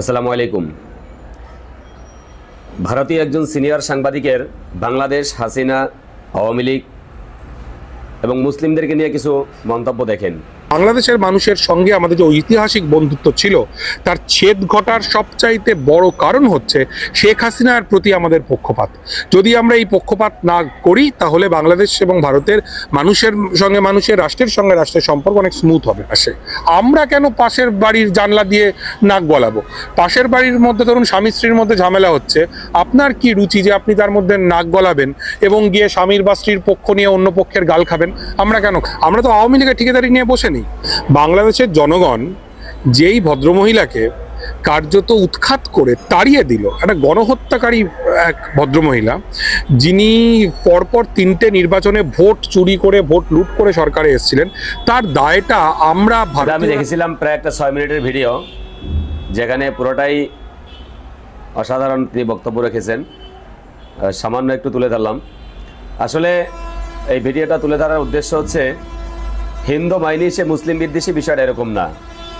আসসালামু আলাইকুম। ভারতীয় একজন সিনিয়র সাংবাদিকের বাংলাদেশ, হাসিনা, আওয়ামী লীগ এবং মুসলিমদেরকে নিয়ে কিছু মন্তব্য দেখেন। বাংলাদেশের মানুষের সঙ্গে আমাদের যে ঐতিহাসিক বন্ধুত্ব ছিল তার ছেদ ঘটার সবচাইতে বড় কারণ হচ্ছে শেখ হাসিনার প্রতি আমাদের পক্ষপাত। যদি আমরা এই পক্ষপাত না করি তাহলে বাংলাদেশ এবং ভারতের মানুষের সঙ্গে মানুষের, রাষ্ট্রের সঙ্গে রাষ্ট্রের সম্পর্ক অনেক স্মুথ হবে। আমরা কেন পাশের বাড়ির জানলা দিয়ে নাক গলাবো? পাশের বাড়ির মধ্যে ধরুন স্বামী স্ত্রীর মধ্যে ঝামেলা হচ্ছে, আপনার কি রুচি যে আপনি তার মধ্যে নাক গলাবেন এবং গিয়ে স্বামীর বা স্ত্রীর পক্ষ নিয়ে অন্য পক্ষের গাল খাবেন? আমরা কেন? আমরা তো আওয়ামী লীগের ঠিকাদারি নিয়ে বসে নেই। বাংলাদেশের জনগণ যেই ভদ্রমহিলাকে কার্যত উৎখাত করে তাড়িয়ে দিল, একটা গণহত্যাকারী এক ভদ্রমহিলা, যিনি পরপর 3টে নির্বাচনে ভোট চুরি করে, ভোট লুট করে সরকারে এসেছিলেন, তার দায়টা আমরা আমি দেখেছিলাম প্রায় একটা 6 মিনিটের ভিডিও, যেখানে পুরোটাই অসাধারণ তিনি বক্তব্য রেখেছেন। সামান্য একটু তুলে ধরলাম। আসলে এই ভিডিওটা তুলে ধরার উদ্দেশ্য হচ্ছে, হিন্দু মাইনি সে মুসলিম বিদ্বেষী বিষয়টা এরকম না,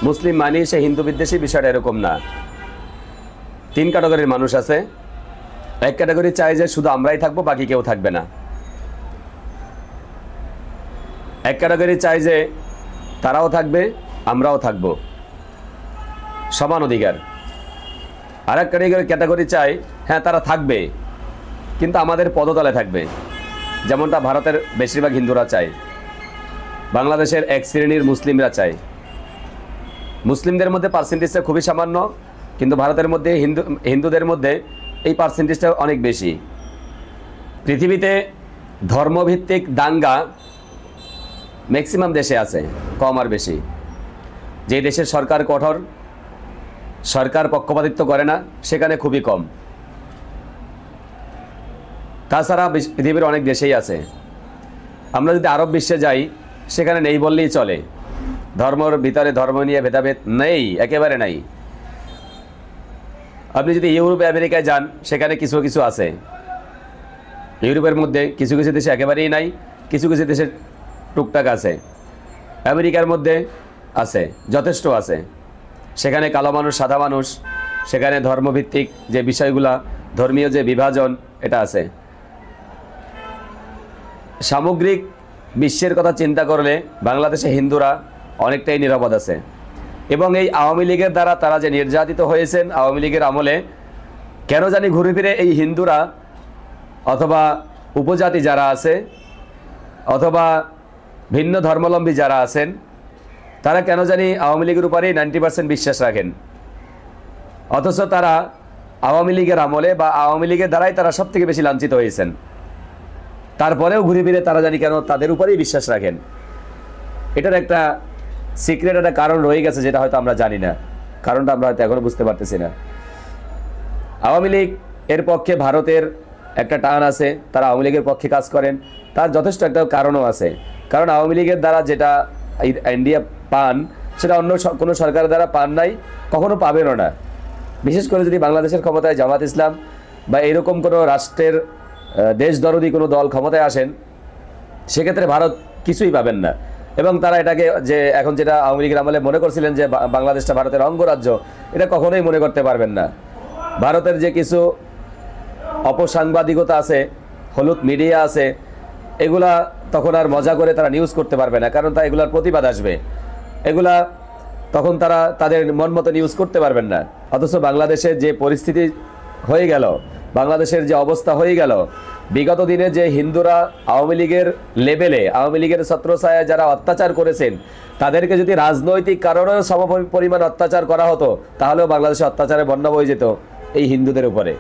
মুসলিম মাইনি সে হিন্দু বিদ্বেষী বিষয়টা এরকম না। 3 ক্যাটাগরির মানুষ আছে। এক ক্যাটাগরি চায় যে শুধু আমরাই থাকবো, বাকি কেউ থাকবে না। এক ক্যাটাগরি চায় যে তারাও থাকবে, আমরাও থাকবো, সমান অধিকার। আর এক ক্যাটাগরি চায় হ্যাঁ তারা থাকবে, কিন্তু আমাদের পদতলে থাকবে, যেমনটা ভারতের বেশিরভাগ হিন্দুরা চায়, বাংলাদেশের এক শ্রেণীর মুসলিমরা চায়। মুসলিমদের মধ্যে পার্সেন্টেজটা খুবই সামান্য, কিন্তু ভারতের মধ্যে হিন্দুদের মধ্যে এই পার্সেন্টেজটা অনেক বেশি। পৃথিবীতে ধর্মভিত্তিক দাঙ্গা ম্যাক্সিমাম দেশে আছে, কম আর বেশি। যে দেশের সরকার কঠোর, সরকার পক্ষপাতিত্ব করে না, সেখানে খুবই কম। তাছাড়া পৃথিবীর অনেক দেশেই আছে। আমরা যদি আরব বিশ্বে যাই, সেখানে নেই বললেই চলে। ধর্মের ভিতরে ধর্ম নিয়ে ভেদাভেদ নেই, একেবারে নাই। আপনি যদি ইউরোপে আমেরিকায় যান, সেখানে কিছু কিছু আছে। ইউরোপের মধ্যে কিছু কিছু দেশে একেবারেই নাই, কিছু কিছু দেশে টুকটাক আছে। আমেরিকার মধ্যে আছে, যথেষ্ট আছে। সেখানে কালো মানুষ, সাদা মানুষ, সেখানে ধর্মভিত্তিক যে বিষয়গুলা, ধর্মীয় যে বিভাজন, এটা আছে। সামগ্রিক বিশ্বের কথা চিন্তা করলে বাংলাদেশে হিন্দুরা অনেকটাই নিরাপদ আছে। এবং এই আওয়ামী লীগের দ্বারা তারা যে নির্যাতিত হয়েছেন, আওয়ামী লীগের আমলে কেন জানি ঘুরে ফিরে এই হিন্দুরা অথবা উপজাতি যারা আছে অথবা ভিন্ন ধর্মাবলম্বী যারা আছেন, তারা কেন জানি আওয়ামী লীগের উপরেই 90% বিশ্বাস রাখেন। অথচ তারা আওয়ামী লীগের আমলে বা আওয়ামী লীগের দ্বারাই তারা সব থেকে বেশি লাঞ্ছিত হয়েছেন। তারপরেও ঘুরে ফিরে তারা জানি কেন তাদের উপরেই বিশ্বাস রাখেন। এটার একটা সিক্রেট, একটা কারণ রয়ে গেছে, যেটা হয়তো আমরা জানি না। কারণটা আমরা হয়তো এখনো বুঝতে পারতেছি না। আওয়ামী লীগ এর পক্ষে ভারতের একটা টান আছে, তারা আওয়ামী লীগের পক্ষে কাজ করেন। তার যথেষ্ট একটা কারণও আছে। কারণ আওয়ামী লীগের দ্বারা যেটা ইন্ডিয়া পান, সেটা অন্য কোনো সরকারের দ্বারা পান নাই, কখনো পাবেনও না। বিশেষ করে যদি বাংলাদেশের ক্ষমতায় জামাত ইসলাম বা এরকম কোনো রাষ্ট্রের দেশদরদি কোনো দল ক্ষমতায় আসেন, সেক্ষেত্রে ভারত কিছুই পাবেন না। এবং তারা এটাকে, যে এখন যেটা আওয়ামী লীগের আমলে মনে করছিলেন যে বাংলাদেশটা ভারতের অঙ্গরাজ্য, এটা কখনোই মনে করতে পারবেন না। ভারতের যে কিছু অপসাংবাদিকতা আছে, হলুদ মিডিয়া আছে, এগুলা তখন আর মজা করে তারা নিউজ করতে পারবে না, কারণ তা এগুলার প্রতিবাদ আসবে। এগুলা তখন তারা তাদের মন মতো নিউজ করতে পারবেন না। অথচ বাংলাদেশের যে পরিস্থিতি হয়ে গেল, বাংলাদেশের যে অবস্থা হয়ে গেল, বিগত দিনে যে হিন্দুরা আওয়ামী লীগের লেভেলে, আওয়ামী লীগের ছত্রছায়ায় যারা অত্যাচার করেছেন, তাদেরকে যদি রাজনৈতিক কারণেও সম পরিমাণ অত্যাচার করা হতো, তাহলেও বাংলাদেশে অত্যাচারের বন্যা বয়ে যেত এই হিন্দুদের উপরে।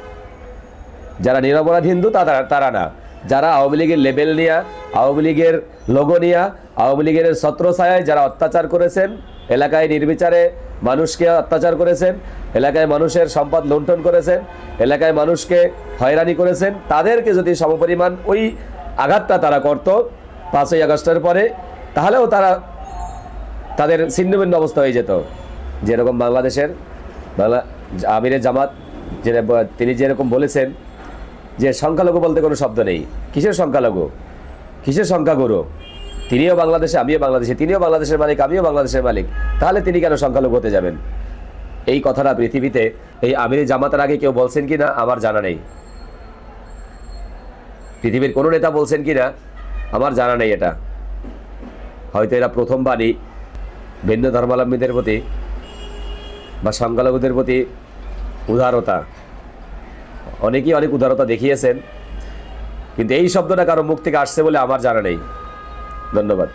যারা নিরপরাধ হিন্দু তারা না, যারা আওয়ামী লীগের লেভেল নিয়ে, আওয়ামী লীগের লোগো নিয়ে, আওয়ামী লীগের ছত্রছায়ায় যারা অত্যাচার করেছেন, এলাকায় নির্বিচারে মানুষকে অত্যাচার করেছেন, এলাকায় মানুষের সম্পদ লুণ্ঠন করেছেন, এলাকায় মানুষকে হয়রানি করেছেন, তাদেরকে যদি সমপরিমাণ ওই আঘাতটা তারা করত 5ই আগস্টের পরে, তাহলেও তাদের ছিন্নভিন্ন অবস্থা হয়ে যেত। যেরকম বাংলাদেশের আমিরে জামাত তিনি যেরকম বলেছেন যে সংখ্যালঘু বলতে কোনো শব্দ নেই। কিসের সংখ্যালঘু, কিসের সংখ্যাগুরু? তিনিও বাংলাদেশে, আমিও বাংলাদেশে, তিনিও বাংলাদেশের মালিক, আমিও বাংলাদেশের মালিক, তাহলে তিনি কেন সংখ্যালঘু হতে যাবেন? এই কথাটা পৃথিবীতে এই আমিরি জামাতের আগে কেউ বলছেন কি না আমার জানা নেই। পৃথিবীর কোনো নেতা বলছেন কি না আমার জানা নেই। এটা হয়তো এরা প্রথমবারই ভিন্ন ধর্মাবলম্বীদের প্রতি বা সংখ্যালঘুদের প্রতি উদারতা, অনেকেই অনেক উদারতা দেখিয়েছেন, কিন্তু এই শব্দটা কারো মুখ থেকে আসছে বলে আমার জানা নেই। ধন্যবাদ।